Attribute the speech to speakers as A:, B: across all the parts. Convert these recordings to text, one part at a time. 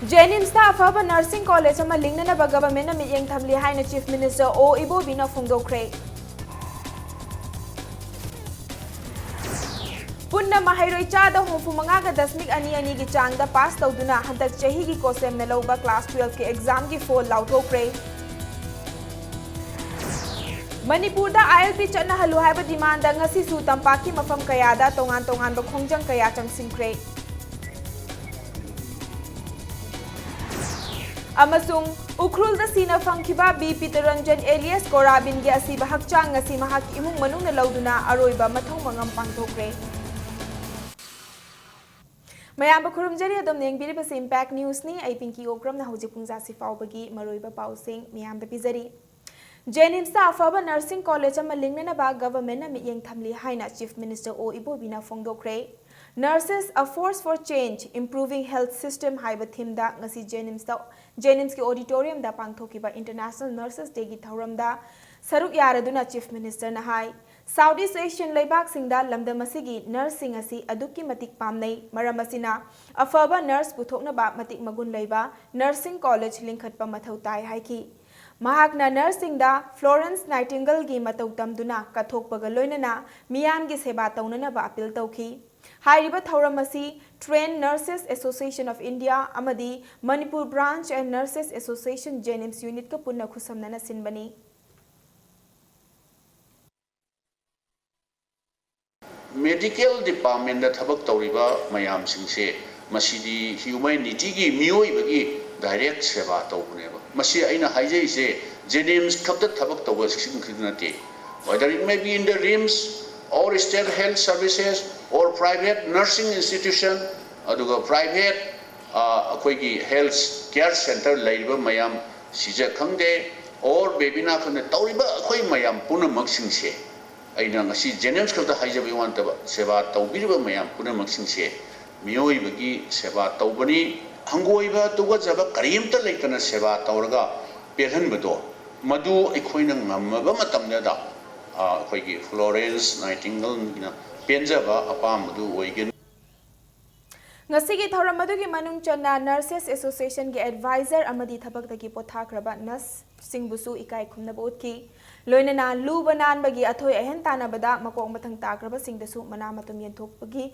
A: जेनिम्स अफब nursing college लिंगनब government मियेंग थमली हाइन चीफ मिनिस्टर ओ इबोबीना फोंदोखरे पुन्ना महैरोई चाद 35.2 की चांग पास तौदुना हंतक चही की कोसेम न लौबा क्लास 12 के एग्जाम की फोल लाउथोखरे मणिपुर ILP चटनहलु हाइब डिमांड ngasisu तंपाकी मफम कयादा तोंगान तोंगान खोंजंग कया चंगसिंखरे अमसुंग उखरुल द सीना फंखिबा बी पीतरंजन एलियस कोराबिन के असीब हकचांग ngasi महक इमुंग मनुंग लौदुना अरोइबा मथौ मंगम पांगथोखरे मयाम खुरुमजरी अदम नेंगबिरिबस इंपैक्ट न्यूज नि आई पिंकी ओग्रम ना हौजिक पुंजासी फाउबगी मरोइबा पाउसिंग मयाम द पिजरी जेनिम्स अफब नर्सिंग कॉलेज लिंगनबा गवर्नमेंट मियेंग थमली हाइना चीफ मिनिस्टर ओ इबोबीना फोंदोखरे nurses a force for change improving health system हाइब थीम दा ngasi जेनिम्स के ऑडिटोरियम दा पांगथोकिबा इंटरनेशनल नर्सेस डे की थौरम दा सरुक यारदुना चीफ मिनिस्टर ना हाई साउथ ईस्ट एशियन लेबाक सिंगदा लमदम असिगी नर्सिंग असी अदुक्की मतिक पामनै मरम असिना अफबा नर्स पुथोकनबा मतिक मगुन लैबा नर्सिंग कॉलेज लिंखटपा मथौ ताई हाइकी महाकना नर्सिंगदा फ्लोरेंस नाइटिंगल की मतौ तमदुना कथोकपगा लोइनना मियाम की सेवा तौननबा अपील तौखी हाइरिबा थौरम असी trained nurses association of India अमदी Manipur branch and nurses association JNIMS unit का पुन्ना खुसमनना सिनबनी
B: मेडिकल डिपार्टमेंट थबक तौरीबा मयाम सिंसे मसीदी ह्यूमैनिटी की मियोइबगी डायरेक्ट सेवा तौबनेबा मसी अइना हाइजेइसे जेनिम्स खत थबक तौबा सिसिंग खिदनते whether it may be in the RIMS or state health services or private nursing institution aduga private akoigi health care center laiba mayam sija khangde or bebina khane tauriba akoi mayam punamak singse aina ngasi jenems khata haijabi wantaba seba taubiriba mayam punamak singse miyoibagi seba taubani hangoiba tuga jaba karimta leitana seba tauraga pelhanbado madu aikoina ngamaba matamda da अखोगी Florence Nightingale पेंजबा अपामदु ओइगन
A: ngasi thauram adugi manung chana nurses association ge advisor amadi thabak dagi pothakraba nurse singbusu ikai khumna botki loinana lubanan bagi athoi ahen tanabada makok mathang takraba singdasu mana matum yenthokpagi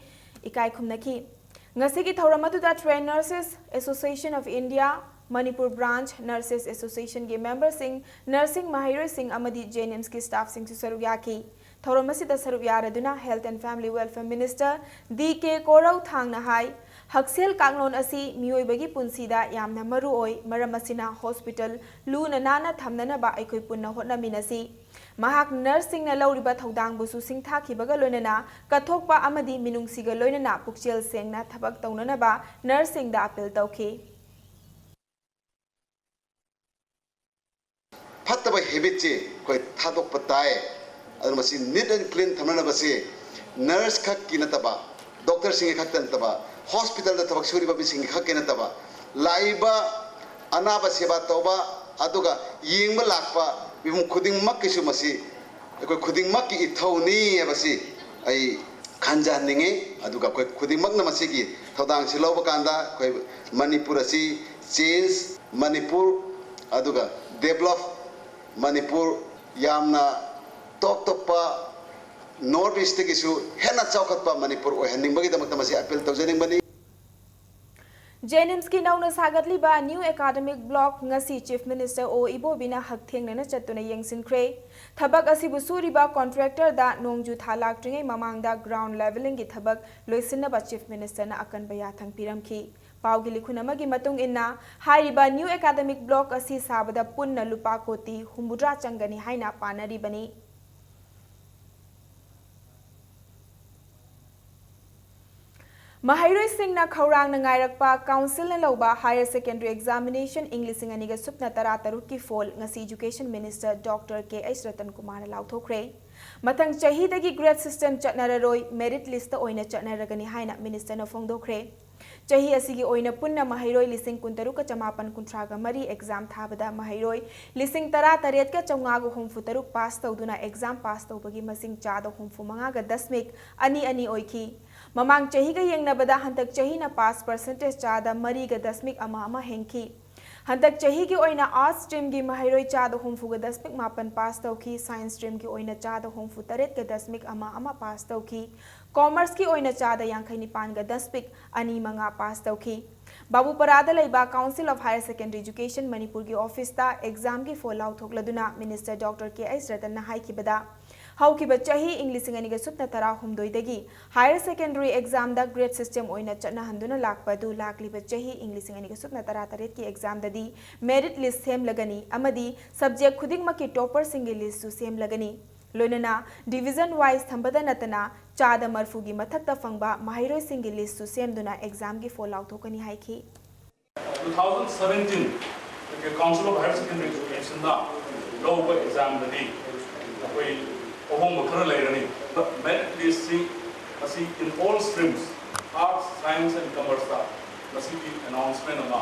A: ikai khumnaki ngasi gi thauram aduda train nurses association of India Manipur branch nurses association के member Singh nursing माहिर सिंह अमदी जेनिम्स की staff Singh सरुक याकी थौरम असिदा सरुक यारदुना health and family welfare minister DK कोरौ थांगना हाई हक्सेल कांगलोन असी मियोइबगी पुंसीदा यामना मरु ओइ मरम असिना हॉस्पिटल लूना नाना थमननबा अखोइ पुन्ना होटनामिनसी महाक नर्सिंग न लौरिबा थौदांग बुसु सिंथाखिबगा लोइनना कथोकपा अमदी मिनुंगसिगा लोइनना पुक्चेल सेंगना थबक तौननबा नर्सिंग दा अपील तौखी
C: फत्तब हेबिट से कोई थादोक पताए अदर मसी नीट एंड क्लीन थमना बसे नर्स खक की नतबा डॉक्टर सिंह खक तनतबा हॉस्पिटल द थबक सुरिबा बि सिंह खक के नतबा लाइबा अनाबा सेवा तौबा अदुगा येंगबा लाकपा बिमु खुदिंग मक किसु मसी कोई खुदिंग मक की इथौनी बसी आई खानजा निंगे अदुगा कोई खुदिंग मक न मसी की थौदांग सिलौबा कांदा कोई मणिपुर असी चेंज मणिपुर अदुगा डेवलप मणिपुर यामना टॉप टॉपा नॉर्थ ईस्ट की सु हेना चौखटपा मणिपुर ओहनिंबगी दमक मसी अपील तौजनिंबनी
A: जेनिम्स की नौना सागतलीबा new academic block ngasi chief minister O इबोबीना हकथेंगना चतुना येंगसिनख्रे थबक असिबु सुरिबा कॉन्ट्रैक्टर दा नोंगजु थालाक्ट्रिंगै ममांगदा ग्राउंड लेवलिंग की थबक लोइसिनबा चीफ मिनिस्टर ना अकनबा याथंग पिरमखी पाउगी लिखुनमगी मतुंग इन्ना हाइरिबा न्यू एकेडमिक ब्लॉक असी साबदा पुन्ना लुपा कोटी हुमुद्रा चंगनी हाइना पानरिबनी Mahairoy Singh na khawrang na ngairakpa council na lawba higher secondary examination English aniga supna tara taruk ki fall ngasi education minister Dr. K.H. Ratan Kumar na lauthokre mathang chahi dagi grade system chatnararoi merit list ta oina chatnaragani haina minister na phongdokre chahi asigi oina punna Mahairoy lising kuntaru ka chamapan kuntraga mari exam thabada Mahairoy lising tara taret ka chawngago humfu taruk pass tawduna exam pass tawbagi masing chada humfu manga ga dasmik ani oiki ममांग चही का येंगनबदा हंतक चही ना पास percentage चादा मरी का दशमिक अमा हेंखी हंतक चही की ओइना आर्ट स्ट्रीम की महरोई चादा हुंफु का दशमिक मापन पास तौखी साइंस स्ट्रीम की ओइना चादा हुंफु तरेत का दशमिक अमा पास तौखी कॉमर्स की ओइना चादा यांखई निपान का दशमिक अनी मंगा पास तौखी बाबूपरादा लेबा council of higher secondary education Manipur की ऑफिस ता एग्जाम की फोल आउट थोकलदुना मिनिस्टर डॉक्टर के.एस. रतन हाइकिबदा हौकिबा चही इंग्लिश अंगनी सुपना तरा हुमदोइदगी हायर सेकेंडरी एग्जाम दा ग्रेड सिस्टम ओइना चटना हंदुना लाकपदु लाकलिबा चही इंग्लिश अंगनी सुपना तरा तरेत की एग्जाम ददी मेरिट लिस्ट सेम लगनी अमदी सब्जेक्ट खुदिंग मकी टॉपर सिंगल लिस्ट सेम लगनी लोनना डिवीजन वाइज थंबदा नतना चादा मरफू की मथक्ता फंगबा माहिरोय सिंगल लिस्ट सेमदुना एग्जाम की फोल आउट होकनी हाइखी
D: 2017 the Council of Higher Secondary Education da lower exam dadi koi ohom khara lairani merit list si asi in all streams arts science and commerce da asi ki announcement ama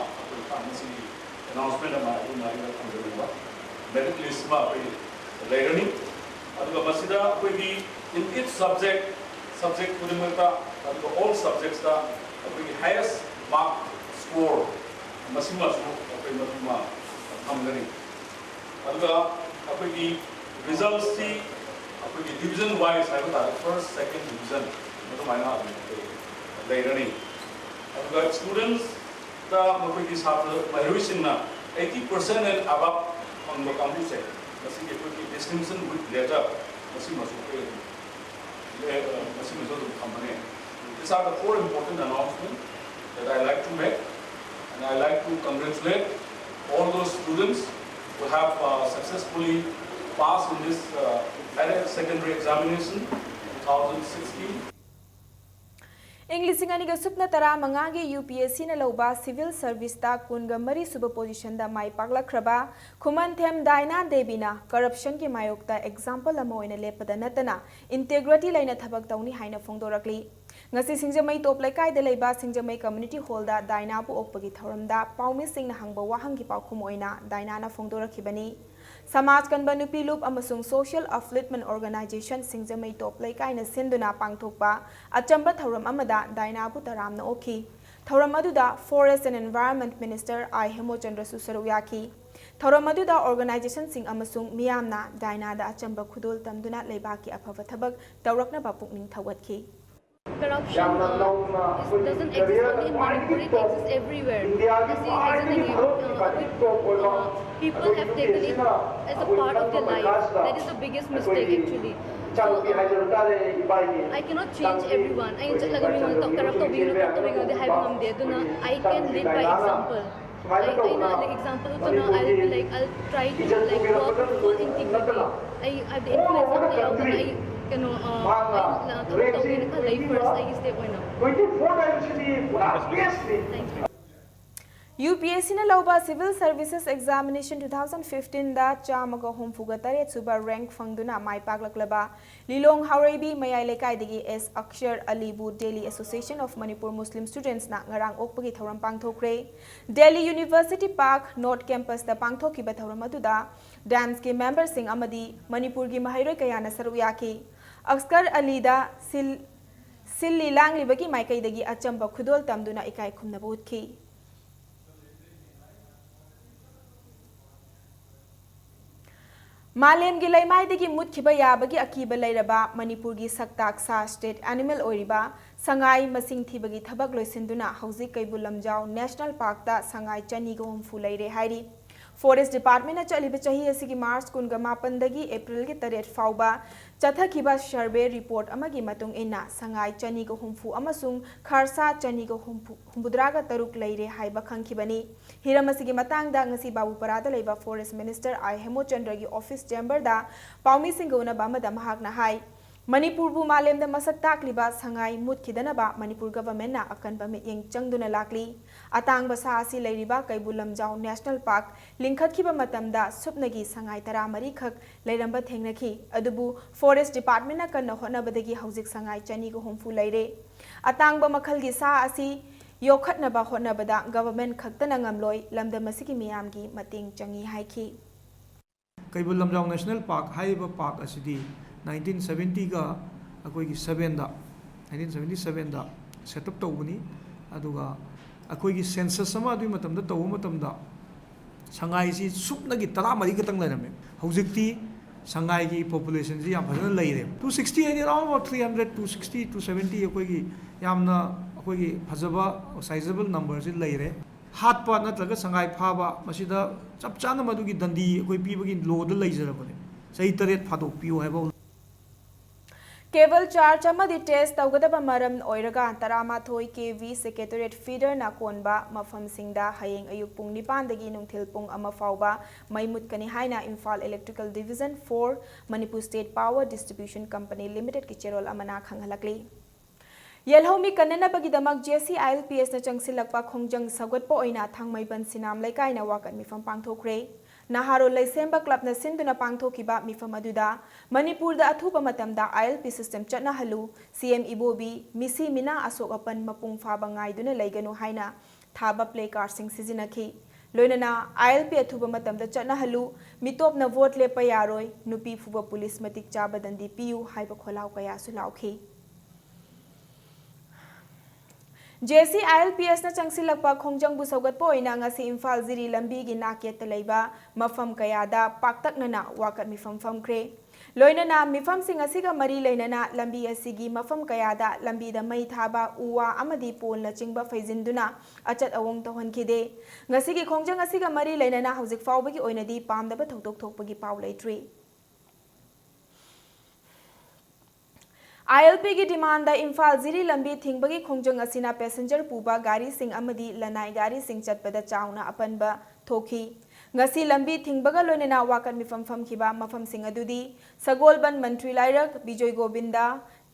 D: asi announcement ama mari da merit list ma koi lairani aduga masida koi gi in each subject kudimata aduga all subjects da koi highest mark score masima su koi masima hamgani aduga koi gi results si koi gi division wise hai bata first second division to maina lairani aduga students da koi gi satra mahirusin na 80% and above on the campus se masi ke koi distinction with letter masima su koi masima su company. These are the 4 important announcements that I like to make. And I like to congratulate all those students who have successfully passed in this higher secondary examination 2016.
A: English अंगनी सुपना तरा मंगागे UPSC न लौबा civil service ता कुनगा मरी सुब position दा माई पागलख्रबा खुमन them दाइना Debina corruption की मायोक्ता example अमा ओइना लेपदा नतना इंटेग्रिटी लाइना थबक तौनी हाइना फोंदोरकली ngasi singjamai top laikai da leiba singjamai community hall da daina bu okpagi thoramda paumi singna hangba wahangi paukhum oina daina na phongdorakhibani samaj kanba nupi loop amasung social upliftment organization singjamai top laikai na sinduna pangthokpa achamba thoram amada daina bu taramna okhi thoram aduda forest and environment minister I Hemochandra Susaruyaki thoram aduda organization sing amasung miyamna daina da achamba khudol tamduna leiba ki aphava thabak tawrakna ba pukning thawatki.
E: Corruption doesn't exist only in Manipur, it exists everywhere. People have taken it as a part of their life. That is the biggest mistake actually. So, I cannot change everyone. I can lead by example. I'll be like, I'll try to like work with full integrity. I have the influence of the outside.
A: UPSC na lauba civil services examination 2015 da chamaga homfuga taret suba rank fangduna mai paklaklaba Lilong Haureibi mayai lekai digi S Akshar Alibu Delhi Association of Manipur Muslim Students na ngarang okpagi thoram pangthokre Delhi University Park North Campus da pangthoki ba thoram aduda dance ke member sing amadi Manipur gi mahairoi kaya na saruyaki Akshar Ali da silli langlibagi maikai dagi achamba khudol tamduna ikai khumna butki मालेम की लैमाइदगी मुत्खिबा याबगी अकीबा लैरबा मणिपुर की सक्ताक्सा state animal ओइरिबा संगाई मसिंग थीबगी थबक लोइसिंदुना हौजिक कैबुल लमजाव नेशनल पार्क दा संगाई चनी गो हुमफु लैरे हाइरी फॉरेस्ट डिपार्टमेंट ना चलिबा चही असिगी मार्च कुनगा मापनदगी अप्रैल की 3 फाउबा चथखिबा सर्वे रिपोर्ट अमगी मतुंग इना संगाई चनी गो हुमफु अमसुंग खरसा चनी गो हुमबुद्रागा तरुक लैरे हाइबा खंखिबनी हिरमसिगी मतंगदा ngasi बाबू परादा लेबा फॉरेस्ट मिनिस्टर आई हेमोचंद्र की ऑफिस चेंबर दा पाउमी सिंगोना बामदा महाकना हाई मणिपुर बु मालेम दा मसक ताकलिबा संगाई मुत्खिदनबा मणिपुर गवर्नमेंट ना अकनबा मियेंग चंगदुना लाकली अतांग बसा असि लैरिबा कैबुल लमजाव नेशनल पार्क लिंखतखिबा मतमदा सुपनगी संगाई तरा मरी खक लैरंबा थेंगनखी अदुबु फॉरेस्ट डिपार्टमेंट ना कन्न होनबदगी हौजिक संगाई चनी गो हुमफु लैरे अतांग मखलगी सा असि योखतनबा होनबदा गवर्नमेंट खक्तना ngamloi lamdam asigi miyamgi mating changi haiki
F: Keibul Lamjao national park हाइबा पार्क असidi 1970 का अकोई की 7 दा 1977 दा सेटअप तौबनी अदुगा अखोगी सेंसस अमा अदुई मतमदा तौब मतमदा संगाई सी सुपनगी 13 खतंग लेरमे हौजिकती संगाई की पॉपुलेशन जी याम फजन लेरे 260 है अराउंड 300 260 270 अखोगी यामना अखोगी फजबा साइजेबल नंबर से लेरे हाथ नत्रग संगाई फाबा मसिदा चप चाना मदुगी दंदी अखोई पीबगी लोद लेजरबने सही तरेत फादोक पियो हैबो
A: केबल चार्ज अमदी टेस्ट तौगदब मरम ओइरगा 13 केवी सेक्रेटरीट फीडर नाकोनबा मफमसिंगदा हयेंग अयुक पुंग 9 दगी नुंथिल पुंग अमा फावबा मई मुत्कनी हाइना Imphal electrical division 4 Manipur state power distribution company limited की चेरोल अमना खंगहलकली येलहोमी कन्ननबगीदमक JCILPS न चंगसिलकपा खोंजंग सगवतपा ओइना थांगमैबन सिनाम लैकाइना वाकन मिफम पांगथोखरे नहारो लैसेंबा क्लब न सिंधुना पांगथोखिबा मिफम अदुदा मणिपुरदा अथुबा मतमदा ILP सिस्टम चटनाहलु CM इबोबी मिसी मिना अशोक अपन मपुंग फाबा गाइदुना लैगनु हाइना थाबा प्ले कार्ड सिंग सिजिनखी लोइनना ILP अथुबा मतमदा चटनाहलु मितोपना वोट लेपा यारोय नुपी फुबा पुलिस मतिक चाबा दंदी पियु हाइबा खोलाव कया सुलावखी JCILPS न चंगसिलकपा खोंजंगबु सौगतपा ओइना ngasi इम्फाल जिरी लंबी गी नाकेत लैबा मफम कयादा पाक्तकनना वाकत मिफम फमख्रे लोइनना मिफम सिंग असिगा मरी लैनना लंबी असिगी मफम कयादा लंबी दा मई थाबा उवा अमदी पोल न चिंगबा फैजिनदुना अचत अवोंग तोहनखिदे ngasi gi खोंजंग असिगा मरी लैनना हौजिक फावबगी ओइनदी पामदबा थौतोक थोकपगी पाव लैत्रि ILP की डिमांड इम्फाल जिरी लंबी थिंगबगी खोंजंग असिना पैसेंजर पुबा गाड़ी सिंग अमदी लनाई गाड़ी सिंग चटपदा चाउना अपनबा थोखी ngasi लंबी थिंगबगा लोइनना वाकन मिफम फमखिबा मफम सिंग अदुदी सगोलबन मंत्री लाइरक बिजोय गोविंदा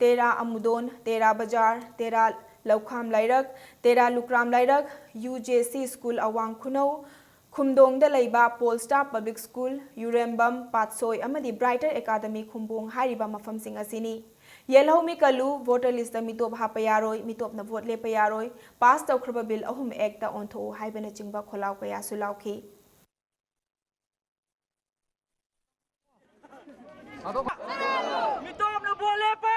A: तेरा अमुदोन तेरा बाजार तेरा लौखाम लाइरक तेरा लुक्राम लाइरक UJC स्कूल अवांग खुनौ खुमदोंगदा लैबा पोल स्टार पब्लिक स्कूल यूरेम्बम पातसोय अमदी ब्राइटर एकेडमी खुंबोंग हारिबा मफम सिंग असिनी येलहोमी कलु वोटर लिस्ट मितोप हाप यारोय मितोपना वोट लेप यारोय पास तौखरबा बिल अहुम एक्टा ओंथो हाइबना चिंगबा खोलाव कया सुलावखी
G: मितोपना वोट लेपा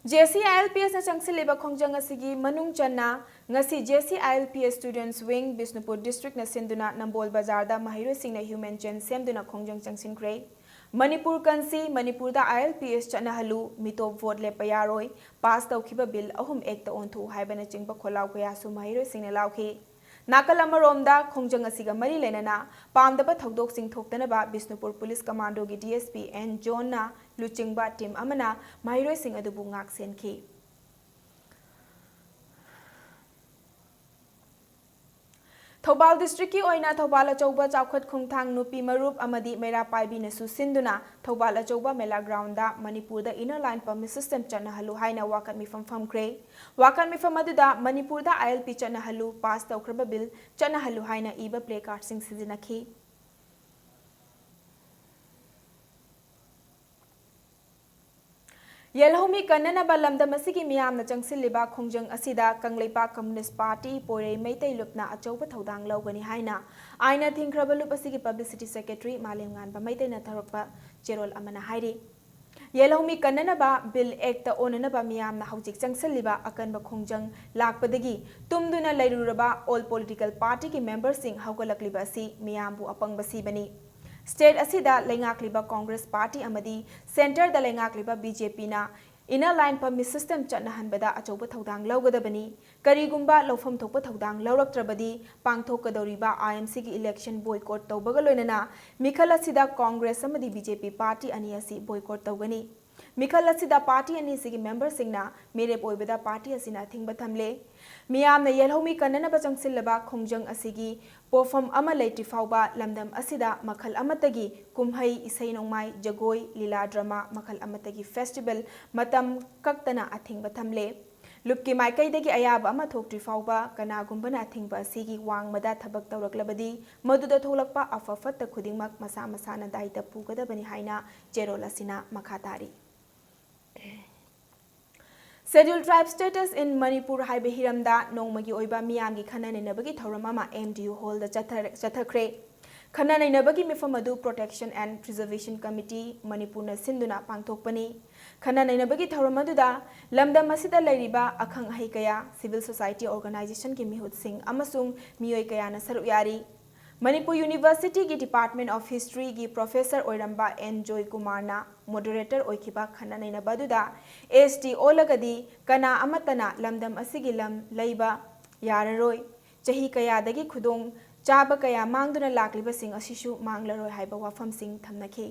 A: JCILPS न चंगसिलेबा खोंजंग असिगी मनुंग चन्ना ngasi JCILPS students wing Bisnupur district na sinduna Nambol bazar da mahiro sing na human chain semduna khongjang changsin kre Manipur kansi Manipur da ILPS chana halu mitop vote le payaroi pass tawkhiba bill ahum ekta onthu haibana chingba kholaw kaya su mahiro sing na lawkhi नाकल अमरोमदा खोंजंग असिगा मरी लेनना पामदबा थौदोक सिंग थोक्तनबा Bishnupur police commando की DSP N John ना लुचिंगबा team अमना माहिरोय सिंग अदुबु ngak सेनखी Thoubal district की ओइना थौबाल अचौबा चाउखत खुंथांग नुपी मरुप अमदी मेरा पाइबी नसु सिंदुना थौबाल अचौबा मेला ground दा मणिपुर दा inner line permit system चना हलु हाइना वाकन मिफम फमख्रे वाकन मिफम अदुदा मणिपुर दा ILP चना हलु पास तौखरबा बिल चना हलु हाइना इबा प्ले कार्ड सिंग सिजिनखी येलहोमी कन्ननबा लमदम असिगी मियामना चंगसिलिबा खोंजंग असिदा कंगलेपा कम्युनिस्ट पार्टी पोरे मैतै लुपना अचौबा थौदांग लौगनी हाइना आइना थिंख्रबा लुप असिगी पब्लिसिटी सेक्रेटरी मालेमगानबा मैतैना थरकपा चेरोल अमना हाइरि येलहोमी कन्ननबा बिल एक्ट ओननबा मियामना हौजिक चंगसिलिबा अकनबा खोंजंग लाकपदगी तुमदुना लैरुरबा ऑल पॉलिटिकल पार्टी की मेंबर सिंग हौगलकलिबा असि मियामबु अपंगबसीबनी स्टेट असिदा लेंगाक्लिबा कांग्रेस पार्टी अमदी सेंटर द लेंगाक्लिबा BJP ना इनर लाइन परमिट सिस्टम चटनाहनबदा अचौबा थौदांग लौगदबनी करीगुंबा लौफम थोकपा थौदांग लौरक्त्रबदी पांगथोकदौरिबा IMC की इलेक्शन बॉयकॉट तौबगा लोइनना मिखल असिदा कांग्रेस अमदी BJP पार्टी अनि असि बॉयकॉट तौगनी मिखल असिदा पार्टी अनि सिगी मेंबर सिंगना मेरे पोइबदा पार्टी असिना थिंगबा थमले मियामना येलहोमी कन्ननबा चंगसिलबा खोंजंग असिगी पोफम अमा लेटि फावबा लमदम असिदा मखल अमतगी कुमहै इसै नोंमाई जगोय लीला ड्रामा मखल अमतगी फेस्टिवल मतम कक्तना अथिंगबा थमले लुपकी माइकैदगी अयाब अमा थोक्ट्रि फावबा कनागुंबना अथिंगबा असिगी वांगमदा थबक तौरक्लबदी मदुदा थोलक्पा अफफत खुदिंगमक मसा मसाना दायित्व पुगदबनी हाइना चेरोल असिना मखातारी Scheduled Tribe Status in Manipur haibe hiramda nongmagi oiba miyamgi khana nainabagi thauram ama MDU Hall da chathakre. Khana nainabagi mifam adu Protection and Preservation Committee Manipur na sinduna pangthokpani. Khana nainabagi thauram aduda lamdam asida lairiba akhang ahai kaya civil society organization ki mihut sing amasung miyoi kaya na saru yari. Manipur University की Department of History की Professor ओइरंबा N. Joy Kumar ना Moderator ओइखिबा खना नैना बदुदा ST ओलगदी कना अमतना लमदम असिगी lump लैबा याररोय चही कयादगी खुदोंग चाबा कया मांगदुना लाक्लिबा सिंग असिसु मांगलरोय हाइबा वाफम सिंग थमनखि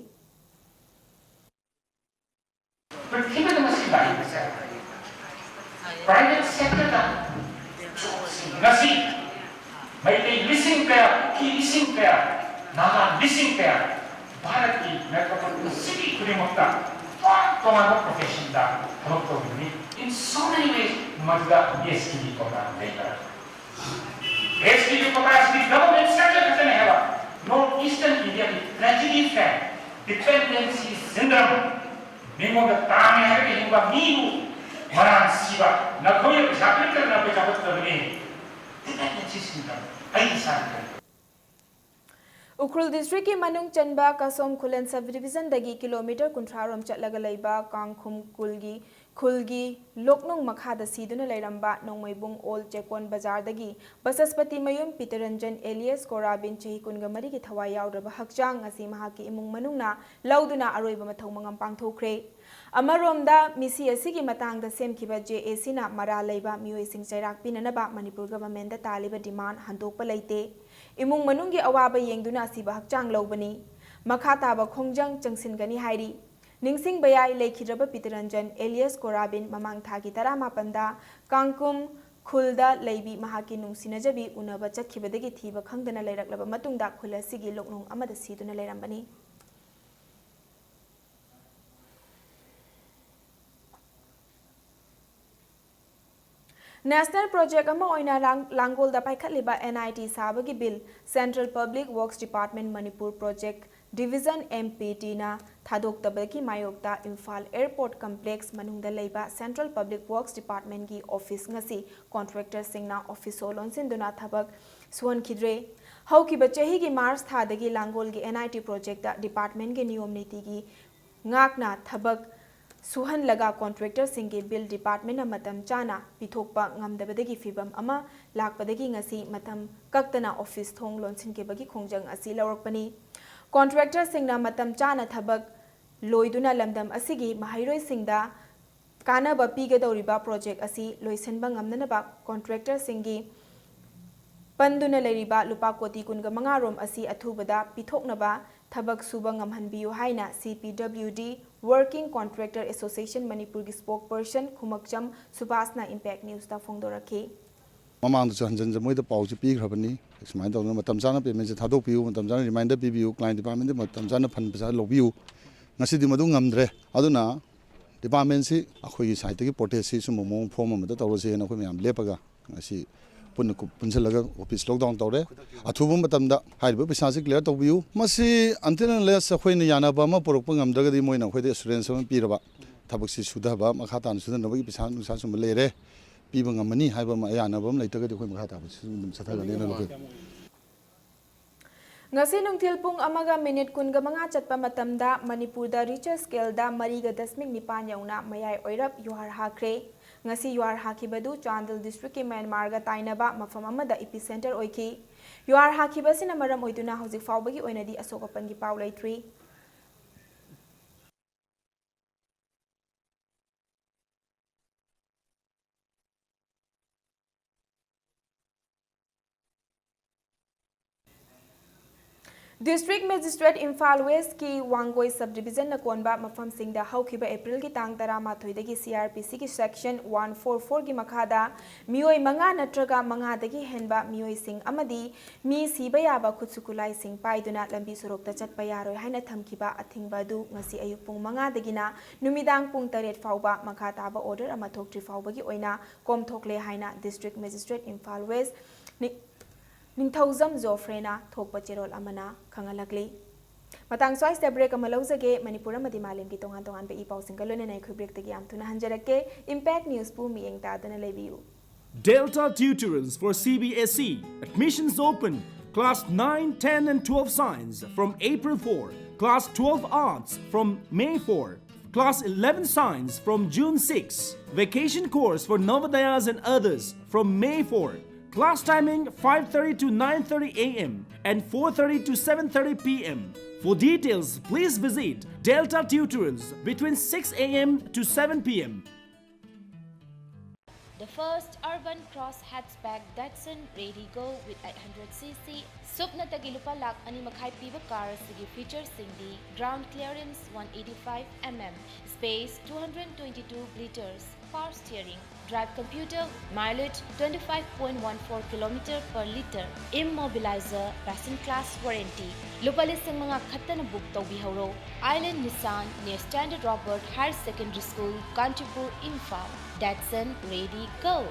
G: Private sector da ngasi Maitei missing kaya, ki missing kaya, Nama missing kaya, Bharat ki metropolitan city kudimakta, tonga profession da, in so many ways, Madhuda STD program later. STD program is the government sector doesn't have Northeastern India tragedy fact, dependency syndrome, Nemo the Tami having Miu, Maran Siva, Nakoya Japan, Nakoya
A: Ukhrul District की मनुंग Chamba कसोम खुलन sub division दगी kilometre कुंथ्रारोम चटलगा लैबा कांगखुम खुलगी लोकनोंग मखादा सीदुना लैरंबा नोंमैबुंग ओल चेकोन बाजार दगी बसस्पति मयुम पीतरंजन alias कोराबिन चही कुनगा मरी की थवाई यावरबा हकचांग असी महाकी इमुंग मनुंगना लौदुना अरोइबा मथौ मंगम पांगथोखरे अमरोमदा मिसी असिगी मतांगदा सेमखिबा JAC ना मरा लैबा मियोइ सिंग चैराक पिननबा मणिपुर गवर्नमेंट दा तालिबा डिमांड हंदोकपा लैते इमुंग मनुंगी अवाबा येंगदुना असिबा हकचांग लौबनी मखा ताबा खोंजंग चंगसिनगनी हाइरी निंगसिंग बयाई लेखिद्रबा पीतरंजन एलियस कोराबिन ममांग थागी 15 कांगकुम खुलदा लैबी महाकी नुंसिनजबी उनबा चखिबदगी थीबा खंगदना लैरकलबा मतुंगदा खुलसिगी लोकनोंग अमदा सीदुना लैरंबनी National Project ama oina Langol da paikhatliba NIT sabagi bill Central Public Works Department Manipur Project Division MPD na thadoktabaki mayokta Imphal Airport Complex manungda leiba Central Public Works Department ki office ngasi contractor singna office solon sinduna thabak suan khidre haukiba chahi gi March thadagi Langol gi NIT project da department ge niyom niti gi ngakna thabak Suhan लगा contractor सिंगे bill department मतम चाना पिथोकपा ngamdabadagi fibam ama lakpadagi ngasi matam kaktana office thong lonsin bagi khongjang asi lawrakpani contractor singna matam chana thabak loiduna lamdam asigi mahairoi singda kana ba piga doriba project asi loisenba ngamnana ba contractor singi panduna leriba lupa koti kunga mangarom asi athubada pithoknaba thabak suba ngamhanbiyu haina CPWD Working Contractor Association Manipur ki spokesperson Khumakcham Subhasna Impact News ta phongdorakhi
H: mamang du hanjan moi da pau chi pi khrabani smai da matam jana payment se thadok piu matam jana reminder piu client department de matam jana phan pesa lobiu ngasi di madu ngamdre aduna department si akhoi gi site ki portage si sum mong form ma da tawro se na khoi myam lepaga ngasi punchalaga office lockdown tawre athubu matam da haiba pesa si clear tawbiu masi until unless khoi ni yana ba ma porok pangam daga di moina khoi de assurance ma pi raba thabak si sudha ba makha tan sudha no gi pesa nusa sum le re pi bang mani haiba ma yana ba lai taga di khoi makha ta ba sum satha ga le na lo
A: ngasi nungthil pung amaga minute kunga manga chatpa matamda Manipur da Richter scale da 3.9 yauna mayai oirap yuhar hakre ngasi yuar hakibadu Chandel district ke Myanmar ga tainaba mafam amada epicenter oiki yuar hakibasina maram oiduna hojik faubagi oinadi asokapan gi paw laitri District Magistrate Imphal West ki Wangoi Subdivision na konba mafam singda haukiba April ki tang 13 dagi CRPC ki section 144 ki makhada mioi manga natraga manga dagi henba mioi sing amadi mi siba yaba khutsukulai sing paiduna lambi sorokta chatpa yaroi haina thamkiba athingba du ngasi ayuk pung manga dagina numidang pung 8 fauba makha taba order ama thokri faubagi oina kom thokle haina District Magistrate Imphal West Ningthauzam Zofrena thokpa cherol amana khangalakli मतंग स्वाइस break अमा लौजगे मणिपुर अमदि मालेम की तोंगान तोंगान पे ई पाउसिंग का लोने नै खु ब्रेक तगी आम थुना हंजरके इम्पैक्ट न्यूज़ पू मियेंग तादना लेबियु
I: Delta Tutorals for CBSE. Admissions open. Class 9, 10 and 12 Science from April 4. Class 12 Arts from May 4. Class 11 Science from June 6. Vacation course for Navodayas and others from May 4. Class timing 5:30 to 9:30 a.m. and 4:30 to 7:30 p.m. For details, please visit Delta Tutorals between 6 a.m. to 7 p.m.
J: The first urban cross hatchback Datsun Ready Go with 800cc Supna Tagilupa Lak Animakai Piva car Sigi features Sindi ground clearance 185 mm, space 222 liters, power steering, drive computer, mileage 25.14 km per liter, immobilizer, passenger class warranty. Lupali Sing mga Katana book Tobi Horo, Island Nissan near Standard Robert Higher Secondary School, Kantipur, Imphal. Datsun Ready Go.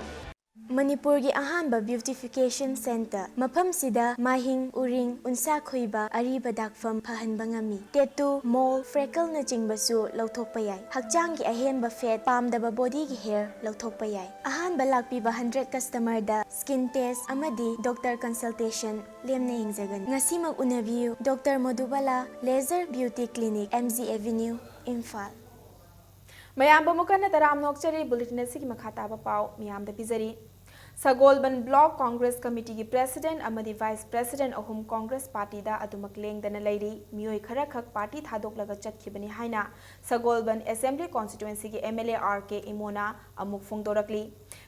K: Manipur gi ahanba beautification center mafam sida mahing uring unsa khoiba ariba dakfam phahanba ngami tattoo mole freckle na chingbasu lauthokpa yai hakchang gi ahenba fat pamdaba body gi hair lauthokpa yai ahanba lakpiba 100 customer da skin test amadi doctor consultation lemna hingzagan ngasimag unabiu Dr. Madhubala Laser Beauty Clinic MZ Avenue Imphal
A: मयाम बमुकन तराम नोक्चरी bulletin सिगी मखाता पाव मियाम द पिजरी सगोलबन ब्लॉक कांग्रेस कमिटी की प्रेसिडेंट अमदी वाइस प्रेसिडेंट अहुम कांग्रेस पार्टी दा अदुमक लेंगदन लैरी मियोय खरा खक पार्टी थादोकलग चटखिबनी हाइना सगोलबन असेंबली कॉन्स्टिट्यूएंसी की एमएलए आरके इमोना अमुक फोंगदोरकली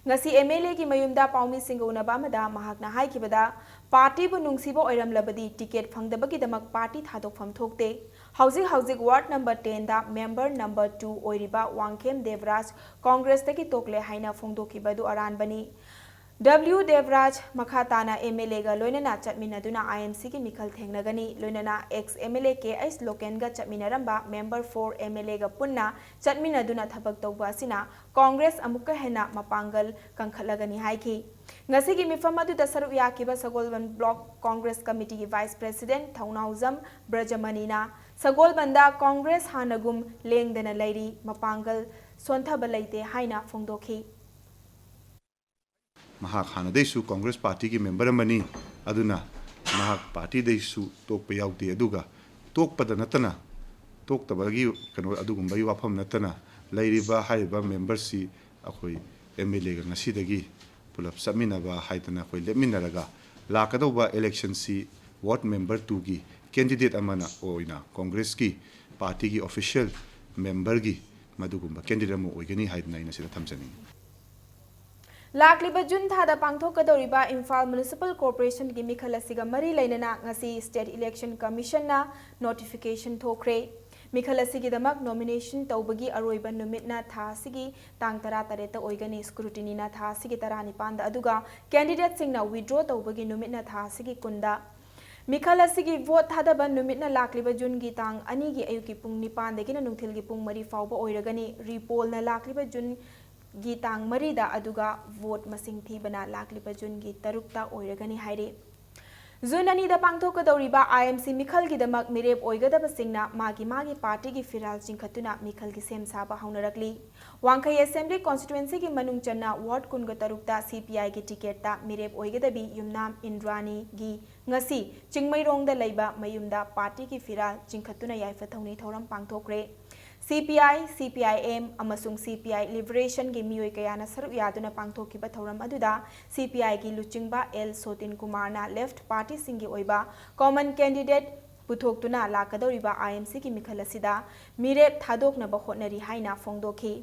A: ngasi MLA की मयुमदा पाउमी सिंग उनबा मदा महाकना हाइकिबदा पार्टी बु नुंगसिबो ओइरमलबदी टिकेट फंगदबगिदमक पार्टी थादोकफम थोकते हौजिक वार्ड नंबर 10 दा मेंबर नंबर 2 ओइरिबा वांगखेम देवराज कांग्रेस तकी तोकले हाइना फोंगदोकिबदु अरानबनी W देवराज मखाताना MLA गा लोइनना चटमिनदुना IMC की मिखल थेंगनगनी लोइनना एक्स MLA के एस लोकेन गा चटमिनरंबा मेंबर 4 MLA गा पुन्ना चटमिनदुना थबक तौबा सिना कांग्रेस अमुक हेना मपांगल कंखलगनी हाइकी ngasi gi mifam adu da saru yakiba sagolban block congress committee gi vice president thaunauzam brajamanina sagolbanda congress hanagum lengdena lairi mapangal sontha balaite haina phongdokhi
L: महाक हानदैसु Congress party की member अमनी अदुना महाक पार्टी दैसु तोकपे याउदे अदुगा तोकपद नतना तोकतबगी कनो अदुगुंबई वाफम नतना लैरिबा हाइबा मेंबर सी अखोई MLA गा ngasiदगी पुलप समिनबा हाइतना अखोई लेमिनरगा लाकदौबा इलेक्शन सी वार्ड मेंबर 2 की कैंडिडेट अमना ओइना कांग्रेस की पार्टी की ऑफिशियल मेंबर की मदुगुंबा कैंडिडेट मो ओइगनी हाइदना इना सिदा थमजनी
A: लाकलिबा जुन थादा पांगथोकदौरिबा इम्फाल म्युनिसिपल कॉर्पोरेशन की मिखल असिगा मरी लेनना ngasi स्टेट इलेक्शन कमीशन ना नोटिफिकेशन थोखरे मिखल असिगिदमक नॉमिनेशन तौबगी अरोइबा नुमितना था सिगी तांग 13 ओइगनी स्क्रूटिनी ना था सिगी 19 अदुगा कैंडिडेट सिंगना विड्रॉ तौबगी नुमितना था सिगी कुंदा मिखल असिगी वोट थादबा नुमितना लाकलिबा जुन की तांग अनि की अयुकी पुंग 9 दगिना नुंथिल की पुंग मरी फावबा ओइरगनी रिपोल ना लाकलिबा जुन गी तांग मरीदा अदुगा वोट मसिंग थीबना लाकलिबा जुन गी 3 ओइरगनी हाइरे जुन अनीदा पांगथोकदौरिबा IMC मिखल की दमक मिरेब ओइगदब सिंगना मागी पार्टी की फिराल चिंखतुना मिखल की सेम साबा हौनरकली वांखई असेंबली कॉन्स्टिट्यूएंसी की मनुंग चन्ना वार्ड कुनग तरुकता CPI की टिकेटता मिरेब ओइगदबी युमनाम इंद्रानी गी ngasi चिंगमैरोंगदा लैबा मयुमदा पार्टी की फिराल चिंखतुना याइफथौनी थौरम पांगथोकरे CPI, CPIM अमसुंग CPI लिबरेशन की मियोय कयाना सरुक यादुना पांगथोकिबा थौरम अदुदा CPI की लुचिंगबा L सोतिन कुमारना लेफ्ट पार्टी सिंगी ओइबा कॉमन कैंडिडेट पुथोक्तुना लाकदौरिबा IMC की मिखल असिदा मिरेब थादोकनबा होटनरी हाइना फोंगदोखी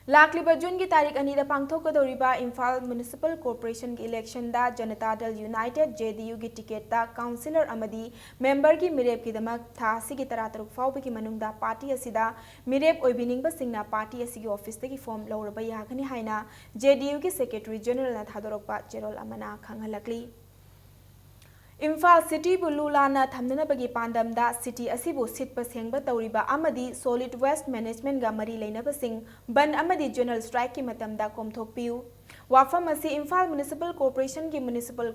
A: लाकलिबा जून की तारीख अनीदा पांगथोकदौरिबा इम्फाल म्युनिसिपल कॉर्पोरेशन की इलेक्शन दा जनता दल यूनाइटेड JDU की टिकेट दा काउंसिलर अमदी मेंबर की मिरेब की दमक था सिगी 13 फाउब की मनुंगदा पार्टी असिदा मिरेब ओइबिनिंग बसिंगना पार्टी असिगी ऑफिस तगी फॉर्म लौरबा यागनी हाइना JDU की सेक्रेटरी जनरल ना थादोरकपा जेरोल अमना खंगहलकली इम्फाल सिटी बुलुलाना थमनबगी पांडमदा सिटी असिबु सिटप सेंगबा तौरिबा अमदी सॉलिड वेस्ट मैनेजमेंट गा मरी लेनबसिंग बन अमदी जनरल स्ट्राइक की मतमदा कोमथोकपियु वाफम असि इम्फाल म्युनिसिपल कॉर्पोरेशन की municipal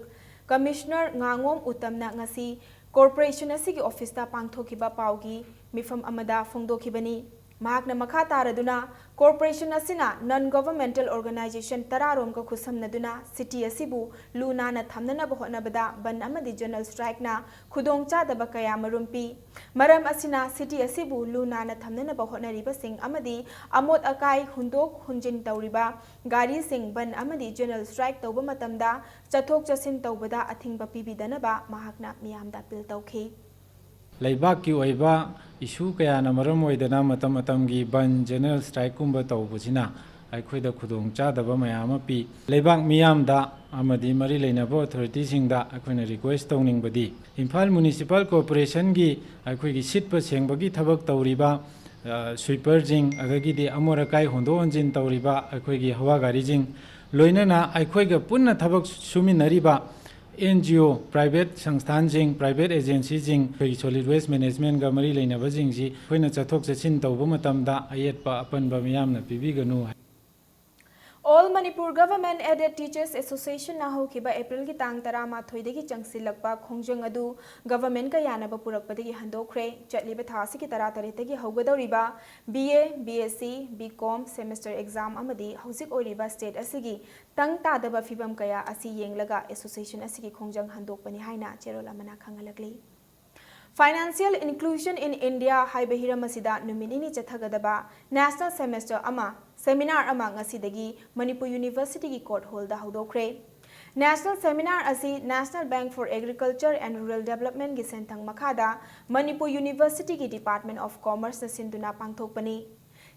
A: Commissioner Ngangom Uttamna ngasi corporation asigi office ta pangthokiba paugi mifam amada phongdokhibani. Mahakna makha taraduna corporation asina non-governmental organization tararom ka khusamnaduna city asibu luna na thamnana bahonabada ban amadi general strike na khudong chadaba kaya marumpi maram asina city asibu luna na thamnana bahonariba sing amadi amot akai hundok hunjin tawriba gari sing ban amadi general strike tawba matamda chathok chasin tawbada athingba pibidanaba mahakna miyamda appeal tawkhi.
M: Laibak ki oiba issue kaya na maram oidana matam gi ban general strike kumba tawbusina aikhoida khudong chadaba mayam pi laibak miyam da amadi mari leinaba authority singda aikhoina request tawningbadi Imphal municipal corporation gi aikhoigi sitpa sengbagi thabak tawriba sweeper jing agagi de amorakai hondo onjin tawriba aikhoigi hawa gari jing loinana aikhoiga punna thabak suminariba NGO, private संस्थान जिंग, private agency जिंग, कोई solid waste management का मरी लेना buzzing जी, कोई न चथोक चचिन तो वो मतमदा आयत पा अपन बमियाम न पीबी गनु है.
A: All Manipur Government Aided Teachers Association na hokiba April ki tang tarama thoidegi changsilakpa khongjang adu government ka yanaba purakpadegi handokre chatliba thasi ki tara taritegi haugadoriba BA, BSc, BCom semester exam amadi housik oiriba state asigi tang tadaba fibam kaya asi yenglaga association asigi khongjang handokpani haina cherola mana khangalakli. Financial Inclusion in India Haibahira Masida Numinini Chathagadaba National Semester Ama Seminar Amang Asidagi Manipur University ki Court Holda Haudokre. National Seminar Asi National Bank for Agriculture and Rural Development ki Sentang Makada Manipur University ki Department of Commerce na Sinduna Pangthokpani.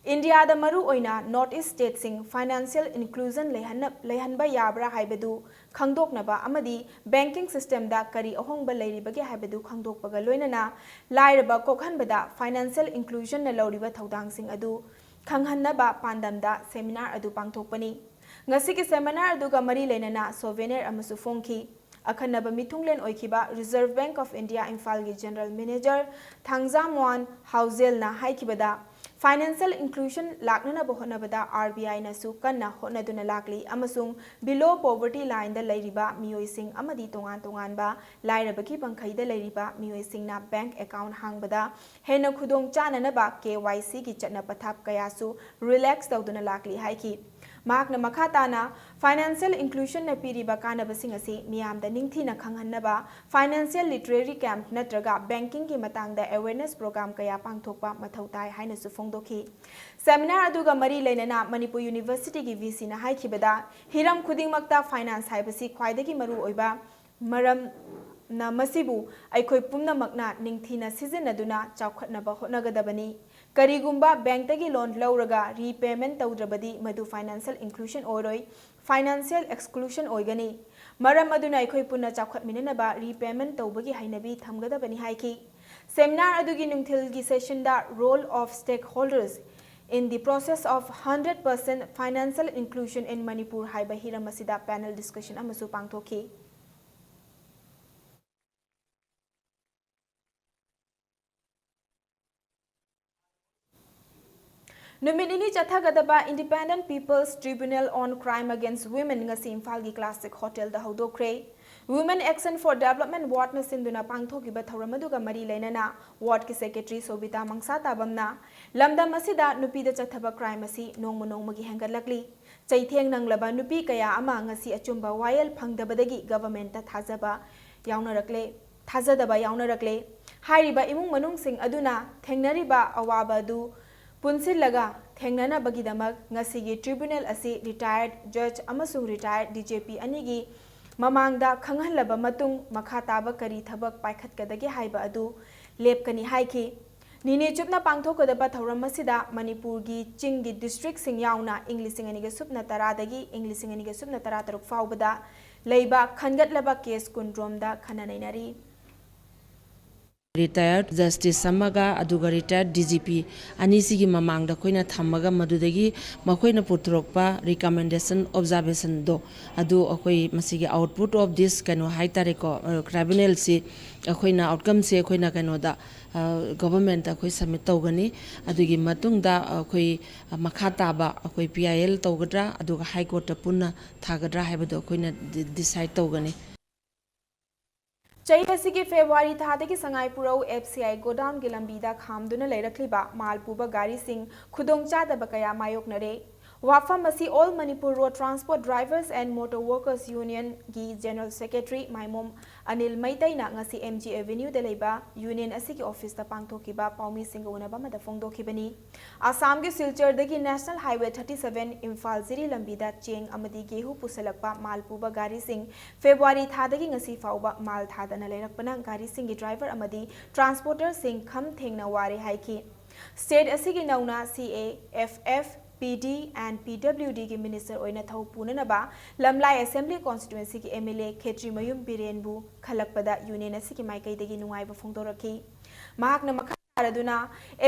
A: India da maru oina North East State sing financial inclusion lehanba yabra haibadu khangdoknaba amadi banking system da kari ahongba leiribagi haibadu khangdokpaga loinana lairaba kokhanbada financial inclusion na loriba thodang sing adu khanghanaba pandamda seminar adu pangthokpani ngasi ki seminar adu ga mari leinana souvenir amasu phongki akhanaba mithunglen oikiba Reserve Bank of India Imphal gi General Manager Thangzamwan Hauzel na haikibada Financial inclusion laknana bohonabada RBI na su kanna honaduna lakli amasung below poverty line da lairiba miyoising amadi tongan ba lairabaki bangkhaida lairiba miyoising na bank account hangbada hena khudong chanana ba KYC ki chatna pathap kaya su relax tawduna lakli haiki Mahakna makhatana financial inclusion na piriba kanabasing asi miyamda ningthina khanghanaba financial literary camp natraga banking ki matangda awareness program kaya pangthokpa mathautai haina su phongdokhi seminar aduga mari leinana Manipur University ki VC na haikibada hiram khudingmakta finance haibasi khwaidagi maru oiba maram na masibu aikoi pumnamakna ningthina sizinaduna chawkhatnaba hotnagadabani Karigumba bank tagi loan lauraga repayment tawdrabadi madu financial inclusion oroi financial exclusion oigani maram aduna aikoi punna chawkhatminanaba repayment tawbagi hainabi thamgadabani haiki seminar adugi nungthil gi session da role of stakeholders in the process of 100% financial inclusion in Manipur haibahira masida panel discussion amasu pangthokhi Numinini Chathagadaba Independent People's Tribunal on Crime Against Women ngasi Imphal gi Classic Hotel da Haudokre Women Action for Development Ward na sinduna pangthokiba thoramaduga mari leinana ward ki secretary Sobita Mangsa tabamna lamda masida nupi da chathaba crime asi nongma gi hengalakli chaitheng nanglaba nupi kaya ama ngasi achumba wayel phangdabadagi government ta thajaba yaunarakle thajadaba yaunarakle hairiba imung manung sing aduna thengnariba awaba du Punsilaga Thengnana Bagidamak Ngasigi Tribunal Asi retired judge amasung retired DJP Anigi Mamangda Kanghalaba Matung Makhataba Kari Thabak Paikhat Kadagi Haiba Adu Lepkani Haiki Nini Chupna Pangthokadaba Thauramasida Manipur gi Chingi district sing yauna English Singaniga Supna Taradagi English Singaniga Supna Tarataruk Faubada Leiba Khangatlaba case Kundromda Khananainari
N: Retired Justice Samaga aduga retired DGP anisigi mamangda koina thamaga madudagi makoina putrokpa recommendation observation do adu akoi masigi output of this kano haitare ko tribunal si akoina outcome se akoina kano da government akoi submit tawgani adugi matungda akoi makhata ba akoi PIL tawgadra aduga high court punna thagadra haibado akoina decide tawgani
A: चही असिगी February थादगी संगाईपुरौ FCI godown की लंबीदा खामदुना लेरखलिबा माल पुबा गाड़ी सिंह खुदोंगचादबा कया मायोकनरे वाफम असी all Manipur road transport drivers and motor workers union की जनरल सेक्रेटरी माइमोम अनिल मैतैना ngasi MG Avenue de leiba union असिगी ऑफिस ता पांगथोकिबा पाउमी सिंह उनबा मदा फोंगदोखिबनी आसाम के सिलचर दगी नेशनल हाईवे 37 इम्फाल जिरी लंबीदा चेंग अमदी गेहू पुसलकपा माल पुबा गाड़ी सिंह फेब्रुवारी थादगी ngasi फाउबा माल थादना लेरकपना गाड़ी सिंह की ड्राइवर अमदी ट्रांसपोर्टर सिंह खम थेंगना वारे हाइकी स्टेट असिगी नौना CAFF PD and PWD की मिनिस्टर ओइना थौ पुननबा लमलाई असेंबली कॉन्स्टिट्यूएंसी की MLA खेत्री मयुम बिरेनबु खलकपदा यूनियन असि की माइकैदगी नुंगाइबा फोंदोरखी महाकना मखारदुना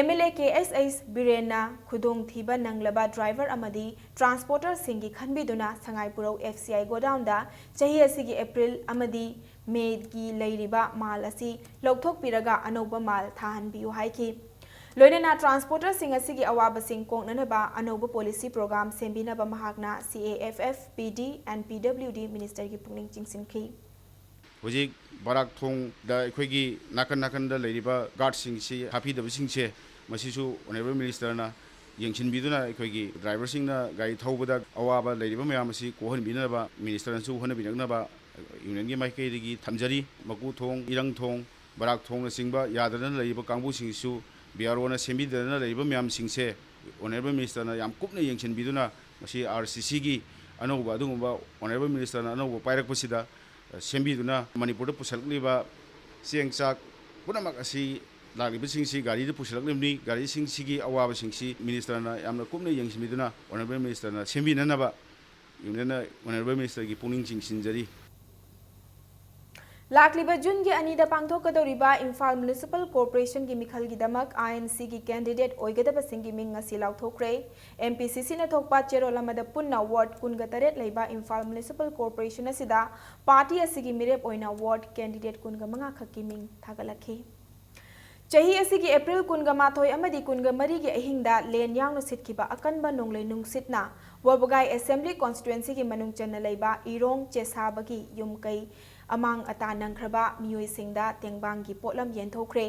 A: MLA KSH बिरेनना खुदोंग थीबा नंगलबा ड्राइवर अमदी ट्रांसपोर्टर सिंह की खनबिदुना संगाईपुरौ FCI गोडाउन दा चही असि की अप्रैल अमदी मे की लैरिबा माल असि लौथोकपिरगा अनौबा माल थाहनबियु हाइकी लोइनना ट्रांसपोर्टर सिंह असिगी अवाब सिंह कोंगननबा अनौब पॉलिसी प्रोग्राम सेंबिनबा महाकना CAFF PD and PWD minister की पुनिंग चिंगसिनखी
O: होजिक बराक थोंग दा अखोगी नाकन नाकन दा लेरिबा गार्ड सिंह से हाफी दब सिंह से मसिसु ऑनरेबल मिनिस्टर ना यंगसिनबिदुना अखोगी ड्राइवर सिंह ना गाड़ी थौबदा अवाब लेरिबा मयाम असि कोहनबिनबा मिनिस्टर नसु होनबिनगनबा यूनियन की माइकैदगी थमजरी मकु थोंग इरंग थोंग बराक थोंग सिंहबा यादरन लेरिबा कांगबु सिंहसु बिआरओना सेंबिदना लेरिबा म्याम सिंहसे ऑनरेबल मिनिस्टर याम कुपना यंगसिनबिदुना मसी RCC की अनौबा अदुगुंबा ऑनरेबल मिनिस्टर अनौबा पाइरकपसिदा सेंबिदुना मणिपुर पुसलकलिबा चेंगचाक पुनमक असि लागिबा सिंहसी गाड़ी पुसलकलिबनी गाड़ी सिंहसी अवाब सिंहसी मिनिस्टर यामना कुपना यंगसिनबिदुना ऑनरेबल मिनिस्टर सेंबिननबा यूनियन ऑनरेबल मिनिस्टर की पुनिंग चिंगसिनजरी
A: लाखलिबा जून की अनीदा पांगथोकदौरिबा इम्फाल म्युनिसिपल कॉर्पोरेशन की मिखलगिदमक INC की कैंडिडेट ओइगदबा सिंगी मिंग ngasi लाउथोखरे MPCC न थोकपा चेरोल अमदा पुन्ना वार्ड कुनगतरेट लेबा इम्फाल म्युनिसिपल कॉर्पोरेशन असिदा पार्टी असिगी मिरेप ओइना वार्ड कैंडिडेट कुनगा मंगा खक्की मिंग थागलखी चही असिगी अप्रैल कुनगा माथोय अमदी कुनगा मरी की अहिंगदा लेन यावनो सिटखिबा अकनबा नोंगलै नुंगसिटना वबगाई असेंबली कॉन्स्टिट्यूएंसी की मनुंग चन्ना लेबा इरोंग चेसाबगी युमकई अमांग अता नंखरबा मियोइसिंगदा तेंगबांगी पोटलम येंथोखरे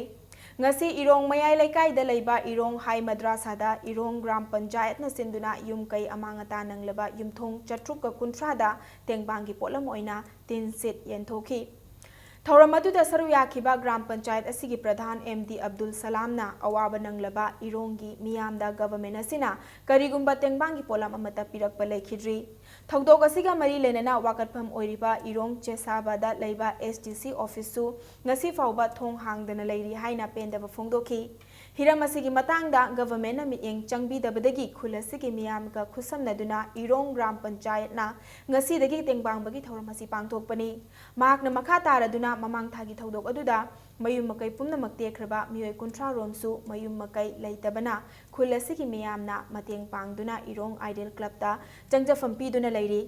A: ngasi irong mayai laikai da leiba irong hai madrasada irong gram panchayat na sinduna yumkai amangata nangleba yumthong chatruk ka kunthra da tengbangi polam oina tin sit yenthokhi थौरमदुदा सरू याखिबा ग्राम पंचायत असिगी प्रधान MD Abdul सलामना अवाब नंगलबा इरोंगी मियामदा government असिना करिगुंबा तेंगबांगी पोलाम अमता पिरकपा लेखिद्री थौदोक असिगा मरी लेनना वाकटफम ओइरिबा इरोंग चेसाबादा लेबा SDC ऑफिसु ngasi फाउबा थोंग हांगदना लेरि हाइना पेंदबा फोंदोखी Hiram असिगी मतंगदा government ना मियेंग चंगबीदबदगी खुलसिगी मियामगा खुसमनदुना इरोंग ग्राम पंचायत ना ngasi दगी तेंगबांगबगी थौरम असि पांगथोकपनी माकना मखा तारदुना ममांग थागी थौदोक अदुदा मयुम मकई पुमनमक तेखरबा मियोय कुंथ्रा रोमसु मयुम मकई लैतबना खुलसिगी मियामना मतेंग पांगदुना इरोंग आइडियल क्लब ता चंगजफम पीदुना लैरी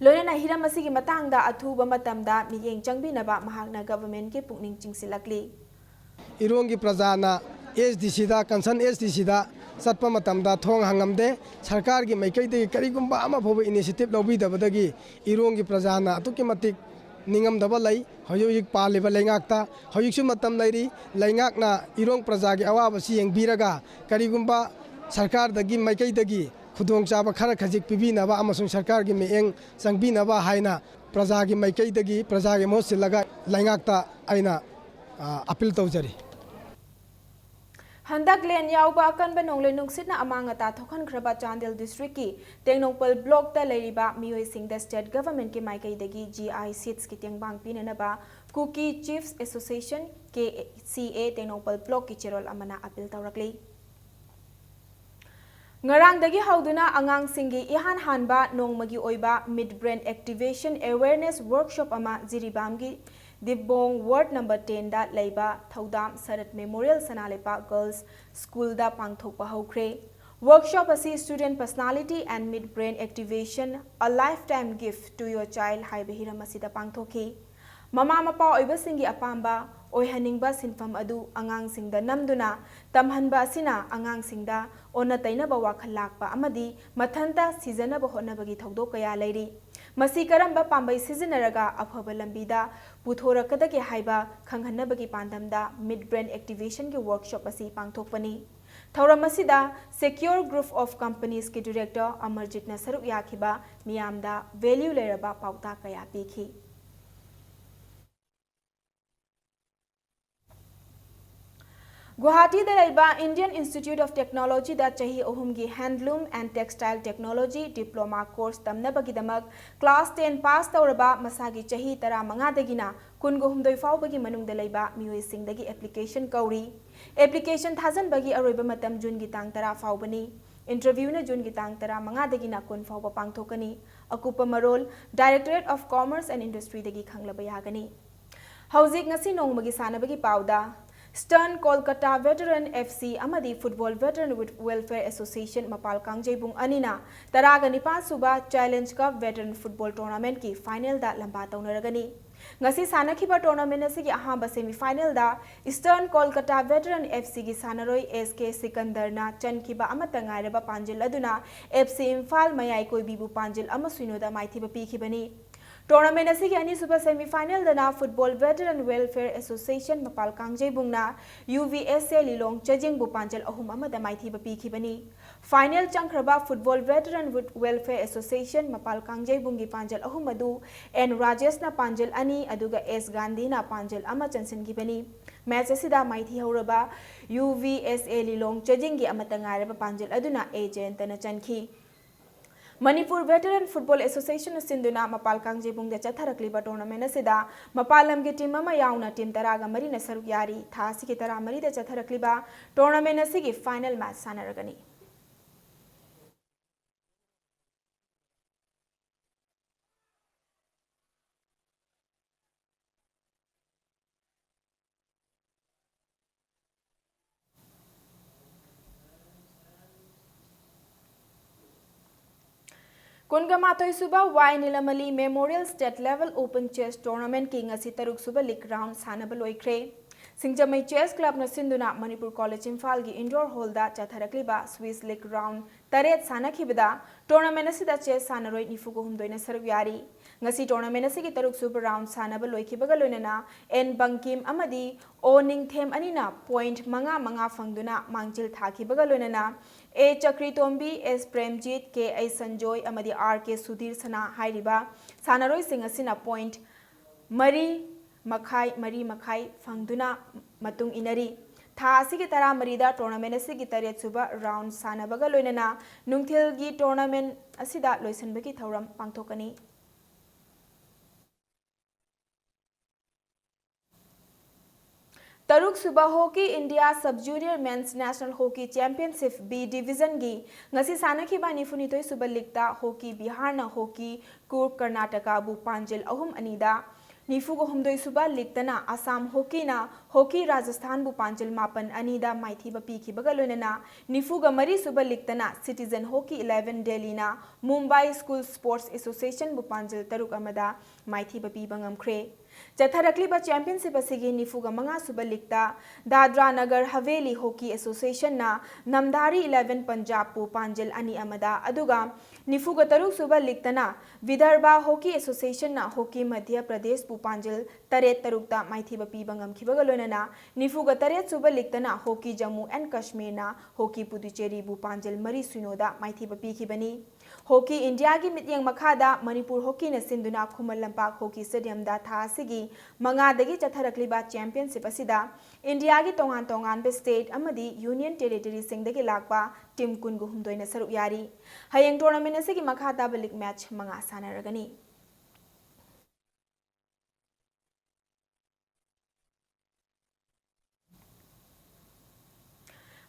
A: लोनना हिरम असिगी मतंगदा अथुबा मतमदा मियेंग चंगबीनबा महाकना गवर्नमेंट के पुकनिंग चिंगसिलकली
P: इरोंग की प्रजाना SDC दा कंसन SDC दा चटपा मतमदा थोंग हंगमदे सरकार की मैकैदगी करिगुंबा अमा फोबो इनिशिएटिव लौबीदबदगी इरोंग की प्रजाना अतुकी मतिक निंगमदबा लै हयुक पालिबा लैंगाकता हयुकसु मतम लैरी लैंगाकना इरोंग प्रजा की अवाबसी येंगबीरगा करिगुंबा सरकार दगी मैकैदगी खुदोंचाबा खरा खजिक पिबीनबा अमसुंग सरकार की मियेंग चंगबीनबा हाइना प्रजा की मैकैदगी प्रजा की मोह सिलगा लैंगाकता आइना अपील तौजरी
A: हंदक लेन याउबा अकनबा नोंगले नुंगसितना अमांगता थोखनख्रबा चांदेल डिस्ट्रिक्ट की तेंगनोपल ब्लॉक ता लेरिबा मियोइसिंगदा स्टेट गवर्नमेंट के माइकैदगी GI सीट्स की तेंगबांग पिननबा कुकी चीफ्स एसोसिएशन के CA तेंगनोपल ब्लॉक की चेरोल अमना appeal तौरकली ngarangdagi hauduna angangsinggi ihan hanba nongmagi oiba mid brain activation awareness workshop ama jiribamgi Dibong Ward number 10 da leiba Thaudam Sarat Memorial Sanalepa Girls School da pangthokpa hokre workshop asi student personality and mid brain activation a lifetime gift to your child haibe hiram asida pangthoki mama mapa oibasingi apamba ओइहनिंगबा सिनफम अदु आंगांगसिंगदा नमदुना तमहनबा असिना आंगांगसिंगदा ओना तैनबा वाखल लाकपा अमदि मथंता सिजनबा होनबगी थौदो कया लैरि मसी करंबा पांबै सिजनरगा अफब लंबीदा पुथोरकदगे हाइबा खंगहनबगी पांदमदा मिड ब्रेन एक्टिवेशन के वर्कशॉप असी पांगथोकपनी थौरम असिदा सिक्योर ग्रुप ऑफ कंपनीज के डायरेक्टर अमरजीत न सरुक याखिबा मियामदा वैल्यू लेरबा पाउता कया पीखी Guwahati Indian institute of technology दा चाही अहुमगी handloom and textile technology diploma course तमनबगीदमक क्लास 10 पास तौरबा मसागी चाही 15 दगिना 19 फाउबगी मनुंगदा लैबा मियोइसिंगदगी एप्लीकेशन कौरी एप्लीकेशन थाजनबगी अरोइबा मतम जून गी तांग 10 फाउबनी इंटरव्यू ने जून गी तांग 15 दगिना 20 फाउबा पांगथोकनी अकुपा मरोल directorate of commerce and industry दगी खंगलबा यागनी हौजिक ngasi नोंगमगी सानबगी पाउदा स्टर्न कोलकाता वेटरन FC अमदी फुटबॉल वेटरन वेलफेयर एसोसिएशन मपाल कांगजेबुंग अनिना तरागा निपान सुबा challenge cup veteran football tournament की फाइनल दा लंबा तौनरगनी ngasi सानखिबा टूर्नामेंट असगी अहांबा सेमीफाइनल दा ईस्टर्न कोलकाता वेटरन FC की सानरोई SK सिकंदरना चनखिबा अमता ngairaba पांजिल अदुना FC इम्फाल मयाई कोइबीबु पांजिल अमसुइनोदा माइथिबा पीखिबनी टूर्नामेंट असगी अनीसुबा सेमीफाइनल दना फुटबॉल वेटरन वेलफेयर एसोसिएशन मपाल कांगजेबुंगना UVSA लिलोंग चजिंग बुपांजल अहुम अमदा माइथिबा पीखिबनी फाइनल चंख्रबा फुटबॉल वेटरन वेलफेयर एसोसिएशन मपाल कांगजेबुंगी पांजल अहुम अदु N राजेशना पांजल अनि अदुगा S गांधीना पांजल अमा चंसनगिबनी मैच असिदा माइथि हौरबा UVSA लिलोंग चजिंगी अमता ngairaba पांजल अदुना A जयंतना चनखी मणिपुर वेटरन फुटबॉल एसोसिएशन सिंधुना मपाल कांगजेबुंग दा चथरकलिबा टूर्नामेंट असिदा मपालम के टीम अमा याउना टीम तरागा मरी न सरुक यारी था सिके तरा मरी दा चथरकलिबा टूर्नामेंट असिगी फाइनल मैच सानरगनी कुनगमातोई सुबा वाई नीलमली memorial state level open chess tournament की ngasi तरुक सुबा लीग राउंड सानब लोइख्रे सिंगजमई चेस क्लब न सिंधुना मणिपुर कॉलेज इम्फाल की इंडोर हॉल दा चथरकलिबा स्विस लीग राउंड तरेत सानखिबदा टूर्नामेंट असिदा चेस सानरोई निफुगो हुमदोइना सरुक यारी ngasi टूर्नामेंट असिगी तरुक सुबा राउंड सानब लोइखिबगा लोइनना एन बंकिम अमदी ओ निंगथेम अनिना पॉइंट मंगा फंगदुना मांगचिल थाखिबगा लोइनना ए चक्री तोंबी एस प्रेमजीत के आई संजोय अमदी आर के सुधीर सना हाइरिबा सानरोई सिंह असिना पॉइंट मरी मखाई फंगदुना मतुंग इनरी था असिगी तरा मरीदा टूर्नामेंट असिगी तरेत सुबा राउंड सानबगा लोइनना नुंगथिलगी टूर्नामेंट असिदा लोइसनबगी थौरम पांगथोकनी तरुक सुबह हॉकी इंडिया सब junior mains national hockey championship B division की ngasi सानखिबा निफुनितोय सुबह लिगता हॉकी बिहार न हॉकी कुर्ग कर्नाटका बु पांजिल अहुम अनिदा निफुगो हुमदोय सुबह लिगतना असम हॉकी ना हॉकी राजस्थान बु पांजिल मापन अनिदा माइथिबा पीखिबगा लोइनना निफुगा मरी सुबह लिगतना सिटीजन हॉकी 11 दिल्ली ना मुंबई स्कूल स्पोर्ट्स एसोसिएशन बु पांजिल तरुक अमदा माइथिबा पीबंगमख्रे चथरकलिबा चैंपियनशिप असिगी निफुगा मंगा सुबह लिगता दादरा नगर हवेली हॉकी एसोसिएशन ना नमदारी 11 पंजाब पु पांजिल अनि अमदा अदुगा निफुगा तरुक सुबह लिगतना विदर्भा हॉकी एसोसिएशन ना हॉकी मध्य प्रदेश पु पांजिल तरेत तरुकता माइथिबा पीबंगमखिबगा लोइनना निफुगा तरेत सुबह लिगतना हॉकी जम्मू एंड कश्मीर ना हॉकी पुदुचेरी बु पांजिल मरी सुइनोदा माइथिबा पीखिबनी हॉकी इंडिया की मित्यंग मखादा मणिपुर हॉकी ने सिंधुना खुमल लंपाक हॉकी स्टेडियम दा था सिगी मंगादगी चथरकलिबा चैंपियनशिप असिदा इंडिया की तोंगान बे स्टेट अमदी यूनियन टेरिटरी सिंगदगी लाकपा टीम कुनगु हुमदोइना सरुक यारी हयंग टूर्नामेंट असिगी मखादा लीग मैच मंगा सानरगनी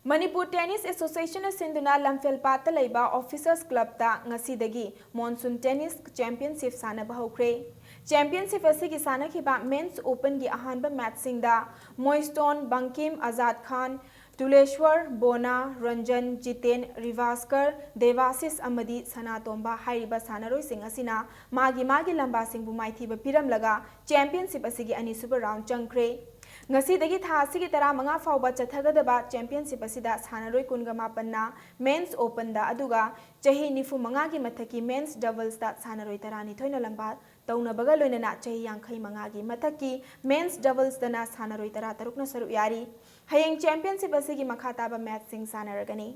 A: मणिपुर टेनिस एसोसिएशन सिंधुना लंफेलपात लैबा ऑफिसर्स क्लब ता ngasi मॉनसून टेनिस चैंपियनशिप सानब हौख्रे चैंपियनशिप असिगी सानखिबा मेंस ओपन की अहानबा मैच सिंगदा मोइस्टोन बंकिम आजाद खान तुलेश्वर बोना रंजन जितेन रिवास्कर देवासिस अमदी सनातोंबा हाइरिबा सानरोई सिंह असिना मागी लंबा सिंह माइथिबा पिरमलगा चैंपियनशिप असिगी अनिसुबा राउंड चंख्रे ngasi tha asigi tara manga fauba chathagadaba championship asida sanaroi kunga mapanna men's open da aduga chahi nifu manga gi mathaki men's doubles da sanaroi tarani thoina lamba tauna baga loinana chahi yankhai manga gi mathaki men's doubles dana sanaroi tara tarukna saru yari hayeng championship asigi makhata ba match sing sanaragani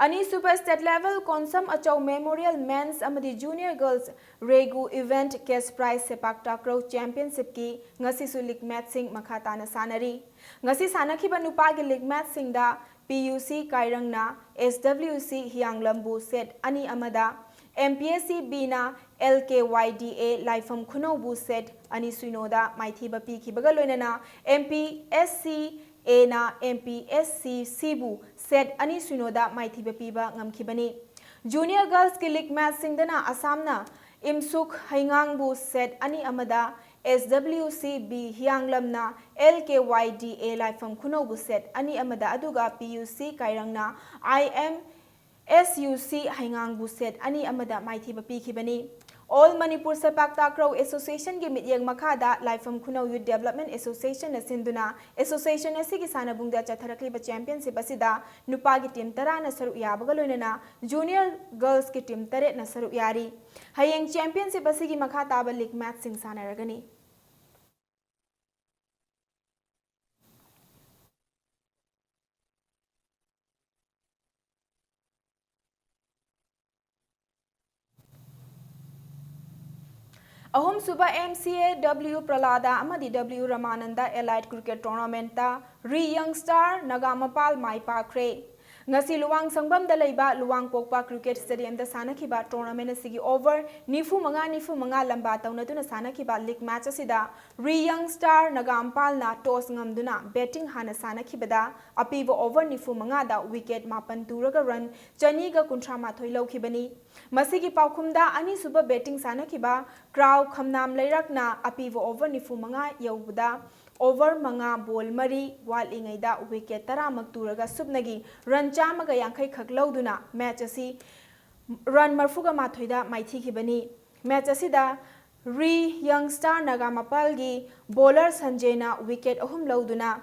A: Ani Super State Level Konsam Achau Memorial Men's Amadi Junior Girls Regu Event Cash Prize Sepak Takraw Championship ki ngasi su league match sing makhata na sanari ngasi sanakhiba nupa gi league match sing da PUC Kairangna SWC Hianglambu set ani amada MPSC Bina LKYDA Laifam Khunobu set ani suinoda maithiba pi khibaga loinana MPSC A na MPSC Sibu set ani suinoda maithiba piba ngamkhibani Junior Girls ki league match singdana Assam na Imsuk Haingangbu set ani amada SWC B Hianglam na LKYDA Laifam Khunobu set ani amada aduga PUC Kairangna IMSUC Haingangbu set ani amada maithiba pikhibani All Manipur Sepak Takraw Association gi mityeng makhada Laifam Khunau Youth Development Association na sinduna association asigi sanabungda chatharakliba championship asida nupa gi team 10 na saru yabaga loinana junior girls ki team 3 na saru yari hayeng championship asigi makhata ba league match sing sanaragani Ahom Suba MCA W Pralada Amadi W Ramananda Elite Cricket Tournament ta Re Young Star Nagamapal Mai Pakre ngasi luwang sangbam da leiba luwang pokpa cricket stadium da sanakhiba tournament asigi over nifu manga lamba taunaduna sanakhiba league match asida Re Young Star Nagampal na toss ngamduna batting hana sanakhibada apiba over nifu manga da wicket mapan turaga run chani ga kunthra ma thoi laukhibani masigi paukhumda ani suba batting sanakhiba crowd khamnam leirakna apiba over nifu manga yaubuda over manga ball mari wal ingaida wicket tara makturaga subnagi run chamaga yankai khaklauduna match asi run marfuga mathoida maithi khibani match asida Re Young Star Nagamapal gi bowler Sanjayna wicket ahum lauduna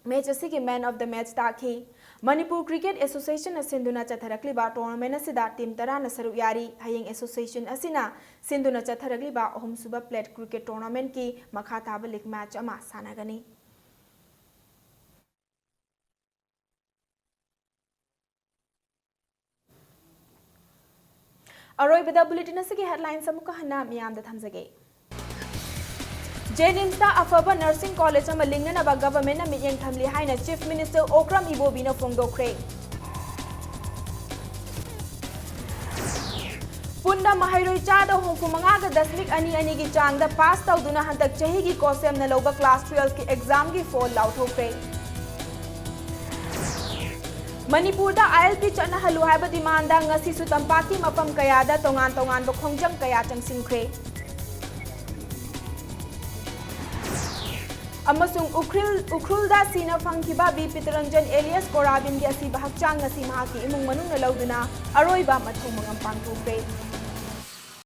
A: match asigi man of the match takhi Manipur Cricket Association asinduna chatharakliba tournament asida team 10 na saru yari hayeng association asina sinduna chatharakliba ahum suba plate cricket tournament ki makhata ba league match ama sanagani Aroi bada bulletin asigi headlines amuka hana miyam da thamjage JNIMS ta afaba nursing college ama lingnana ba government na miyeng thamli haina chief minister Okram Ibobina fongdokre Punda mahairoi chada hongfu manga ga dasmik ani gi changda pass tauduna hantak chahi gi kosem na loba class 12 ki exam gi fall lauthokre Manipur da ILP chana halu haiba demand da ngasi su tampaki mapam kaya da tongan ba khongjam kaya changsingkhre Amasung Ukrul da sina fangkiba B Pitranjan alias Korabin gi asi bahakchang ngasi mahaki imung manung na lauduna aroiba mathong mangam pangthokre